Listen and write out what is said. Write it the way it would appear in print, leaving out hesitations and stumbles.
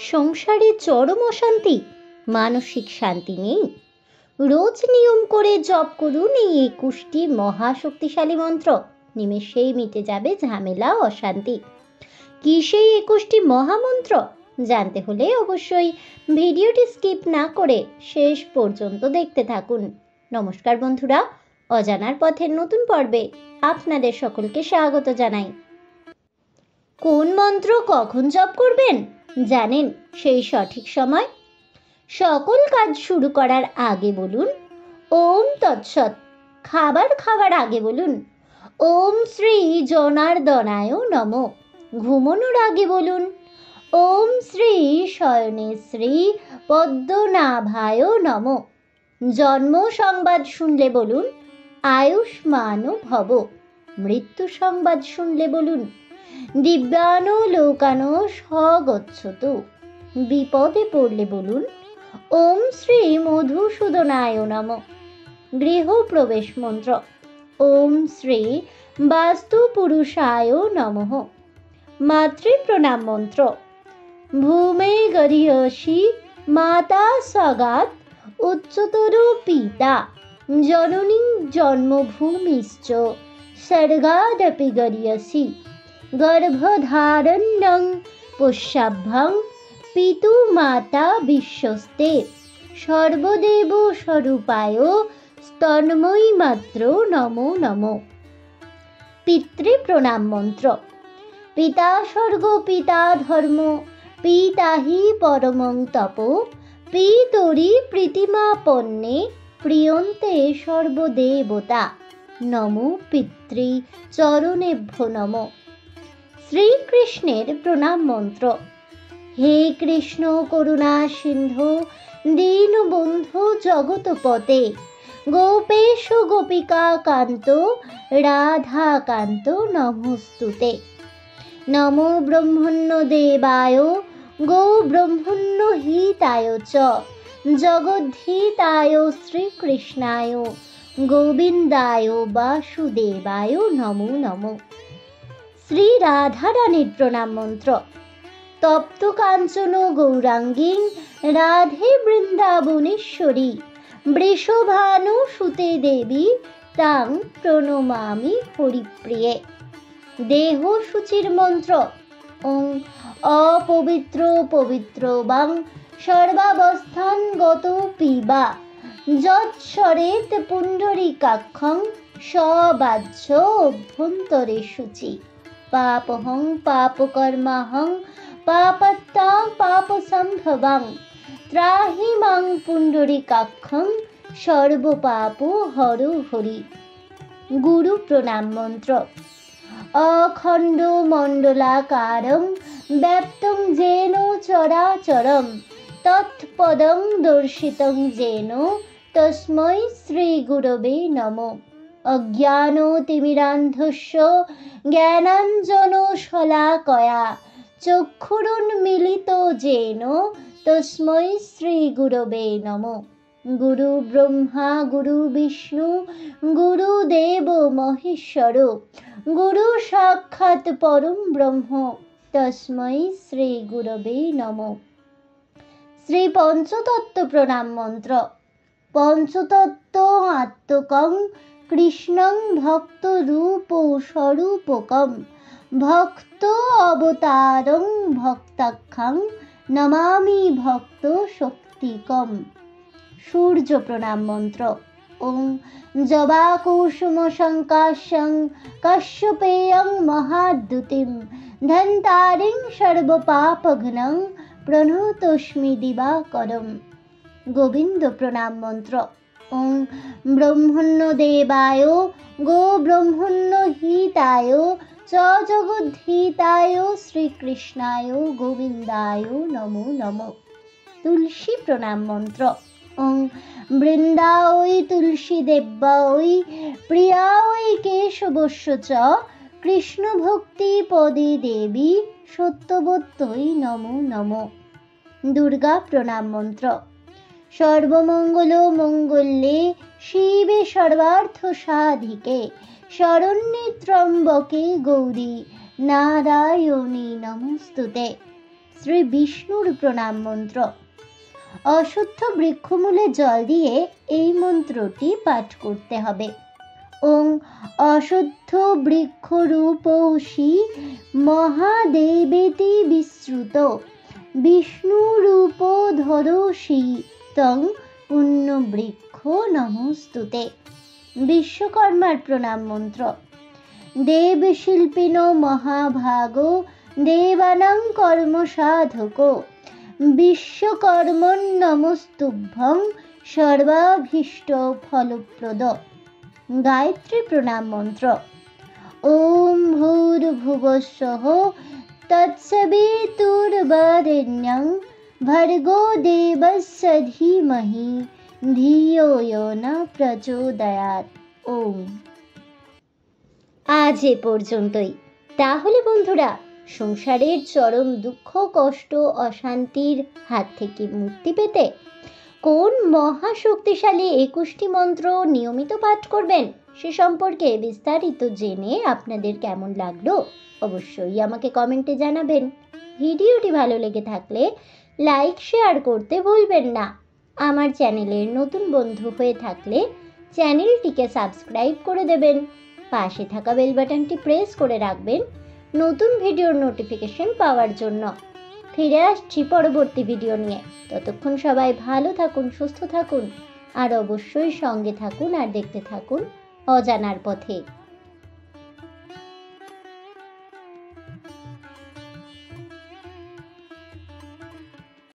সংসারে চরম অশান্তি, মানসিক শান্তি নেই। রোজ নিয়ম করে জপ করুন এই 21টি মহাশক্তিশালী মন্ত্র, নিমেষেই মিটে যাবে ঝামেলা অশান্তি। কি সেই 21টি মহামন্ত্র? জানতে হলে অবশ্যই ভিডিওটি স্কিপ না করে শেষ পর্যন্ত দেখতে থাকুন। নমস্কার বন্ধুরা, অজানার পথের নতুন পর্বে আপনাদের সকলকে স্বাগত জানাই। কোন মন্ত্র কখন জপ করবেন জানেন? সেই সঠিক সময় সকল কাজ শুরু করার আগে বলুন ওম তৎসৎ। খাবার আগে বলুন ওম শ্রী জনার্দনায় নমঃ। ঘুমানোর আগে বলুন ওম শ্রী শয়নে শ্রী পদ্মনাভায় নমঃ। জন্ম সংবাদ শুনলে বলুন আয়ুষ্মান ভব। মৃত্যু সংবাদ শুনলে বলুন দিব্যানো লোকানো স্বগচ্ছতু। বিপদে পড়লে বলুন ওম শ্রী মধুসূদনায় নমঃ। গৃহপ্রবেশ মন্ত্র ওম শ্রী বাস্তুপুরুষায় নমঃ। মাতৃপ্রণাম মন্ত্র ভূমে গরিয়সী মাতা সগাত উচ্চতর পিতা জননী জন্মভূমিশ্চ স্বর্গাদপি গরিয়সী। গর্ভধারণ্যং পোষ্যাভ্যং পিতু মাতা বিশ্বস্তে সর্বদেব স্বরূপায় স্তন্ময়ী মাত্র নমো নমঃ। পিতৃপ্রণাম মন্ত্র পিতা স্বর্গ পিতা ধর্ম পিতা হি পরমং তপ পিতরি প্রীতিমাপন্নে প্রিয়ন্তে সর্বদেবতা নমো পিতৃ চরণেভ্যো নমঃ। শ্রীকৃষ্ণের প্রণাম মন্ত্র হে কৃষ্ণ করুণা সিন্ধু দীনবন্ধু জগৎপতে গোপেশ গোপিকা কান্ত রাধা কান্ত নমস্তুতে। নমো ব্রহ্মণ্য দেবায় গো ব্রহ্মণ্য হিতায় চ জগদ্ধিতায় শ্রীকৃষ্ণায় গোবিন্দায় বাসুদেবায় নমো নমঃ। শ্রী রাধারানীর প্রণাম মন্ত্র তপ্ত কাঞ্চন গৌরাঙ্গী রাধে বৃন্দাবনেশ্বরী বৃষভানু সুতে দেবী তাং প্রণমামি হরিপ্রিয়ে। দেহ শুচির মন্ত্র ওং অপবিত্র পবিত্র বাং সর্বাবস্থান গত পিবা যৎসরেত পুণ্ডরীকাক্ষং সবাহ্য অভ্যন্তরে শুচি। পাপহং পাপকর্মাহং পাপত্তাং পাপসম্ভবং ত্রাহি মাং পুণ্ডরীকাক্ষং সর্বপাপ হর হরি। গুরু প্রণাম মন্ত্র অখণ্ড মণ্ডলাকারং ব্যাপ্তং যেন চরাচরম তৎপদং দর্শিতং যেন তস্मै শ্রী গুরবে নমঃ। অজ্ঞানতিমিরান্ধস্য জ্ঞানাঞ্জন শলাকয়া চক্ষুরুন্মীলিত যেন তস্मै শ্রী গুরবে নমঃ। গুরু ব্রহ্মা গুরু বিষ্ণু গুরুদেব মহেশ্বর গুরু সাক্ষাৎ পরম ব্রহ্ম তস্मै শ্রী গুরবে নমঃ। শ্রী পঞ্চতত্ত্ব প্রণাম মন্ত্র পঞ্চতত্ত্ব আত্মকং কৃষ্ণং ভক্ত রূপ স্বরূপকম ভক্ত অবতারং ভক্তাখ্যাং নমামি ভক্ত শক্তিকম। সূর্য প্রণাম মন্ত্র ওং জবা কুসুম সংকাশং কাশ্যপেয়ং মহাদ্যুতিম ধন্তারিং সর্বপাপঘ্নং প্রণতোস্মি দিবাকরম। গোবিন্দ প্রণাম মন্ত্র ওং ব্রহ্মণ্য দেবায় গো ব্রহ্মণ্য হিতায় চ জগদ্ধিতায় শ্রীকৃষ্ণায় গোবিন্দায় নমো নমঃ। তুলসী প্রণাম মন্ত্র ওং বৃন্দায় তুলসী দেব্যায় প্রিয়ায় কেশবস্য চ কৃষ্ণ ভক্তি পদে দেবী সত্যবত্যই নমো নমঃ। দুর্গা প্রণাম মন্ত্র সর্বমঙ্গল মঙ্গলে শিবে সর্বার্থ সাধিকে শরণ্যে ত্র্যম্বকে গৌরী নারায়ণী নমস্তুতে। শ্রী বিষ্ণুর প্রণাম মন্ত্র। অশ্বত্থ বৃক্ষমূলে জল দিয়ে এই মন্ত্রটি পাঠ করতে হবে। ওং অশ্বত্থ বৃক্ষরূপৌষি মহাদেবেতি বিশ্রুত বিষ্ণুরূপধরোষি তং পুণ্যবৃক্ষ নমস্তুতে। বিশ্বকর্মার প্রণাম মন্ত্র। দেবশিল্পিনো মহাভাগো দেবানাং কর্ম সাধকো বিশ্বকর্মণ নমস্তুভ্যং সর্বাভীষ্ট ফলপ্রদ। গায়ত্রী প্রণাম মন্ত্র। ওম ভূর্ভুবস্বঃ তৎসবিতুর্বরেণ্যং ভর্গো দেবস্য ধীমহি ধিয়ো यो ন প্রচোদয়াৎ। ওম। আজ এ পর্যন্তই। তাহলে বন্ধুরা, সংসারের চরম দুঃখ, কষ্ট, অশান্তির হাত থেকে মুক্তি পেতে কোন মহাশক্তিশালী 21টি মন্ত্র নিয়মিত পাঠ করবেন সে সম্পর্কে বিস্তারিত জেনে আপনাদের কেমন লাগলো অবশ্যই আমাকে কমেন্টে জানাবেন। ভিডিওটি ভালো লেগে থাকলে লাইক শেয়ার করতে ভুলবেন না। আমার চ্যানেলের নতুন বন্ধু হয়ে থাকলে চ্যানেলটিকে সাবস্ক্রাইব করে দেবেন। পাশে থাকা বেল বাটনটি প্রেস করে রাখবেন নতুন ভিডিওর নোটিফিকেশন পাওয়ার জন্য। ফিরে আসছি পরবর্তী ভিডিও নিয়ে। ততক্ষণ সবাই ভালো থাকুন, সুস্থ থাকুন আর অবশ্যই সঙ্গে থাকুন আর দেখতে থাকুন অজানার পথে।